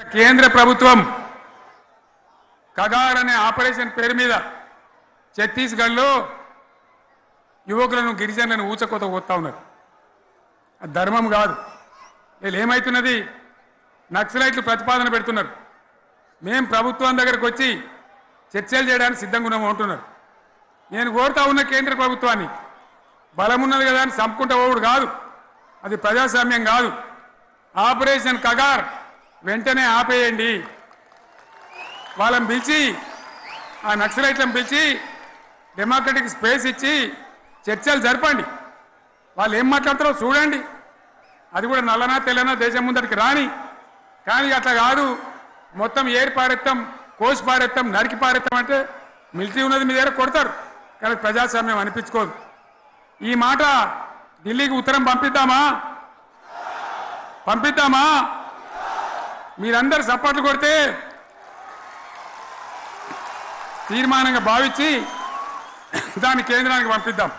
కేంద్ర ప్రభుత్వం కగార్ అనే ఆపరేషన్ పేరు మీద ఛత్తీస్గఢ్లో యువకులను గిరిజనులను ఊచకోత కోస్తా ఉన్నారు. ధర్మం కాదు. వీళ్ళు ఏమవుతున్నది, నక్సలైట్లు ప్రతిపాదన పెడుతున్నారు. మేం ప్రభుత్వం దగ్గరకు వచ్చి చర్చలు చేయడానికి సిద్ధంగా ఉన్నాము అంటున్నారు. నేను కోరుతా ఉన్న కేంద్ర ప్రభుత్వాన్ని, బలమున్నది కదా అని చంపుకుంటా పోవుడు కాదు, అది ప్రజాస్వామ్యం కాదు. ఆపరేషన్ కగార్ వెంటనే ఆపేయండి. వాళ్ళని పిలిచి, ఆ నక్సలైట్లను పిలిచి డెమోక్రటిక్ స్పేస్ ఇచ్చి చర్చలు జరపండి. వాళ్ళు ఏం మాట్లాడతారో చూడండి. అది కూడా నల్లనా తెల్లనా దేశం ముందరికి రాని. కానీ అట్లా కాదు, మొత్తం ఏరి పారెత్తాం, కోసి పారెత్తాం, నరికి పారెత్తాం అంటే మిలిటరీ ఉన్నది మీ దగ్గర కొడతారు. కానీ ప్రజాస్వామ్యం అనిపించుకోదు. ఈ మాట ఢిల్లీకి ఉత్తరం పంపిద్దామా? మీరందరూ సపోర్ట్లు కొడితే తీర్మానంగా భావించి దాన్ని కేంద్రానికి పంపిద్దాం.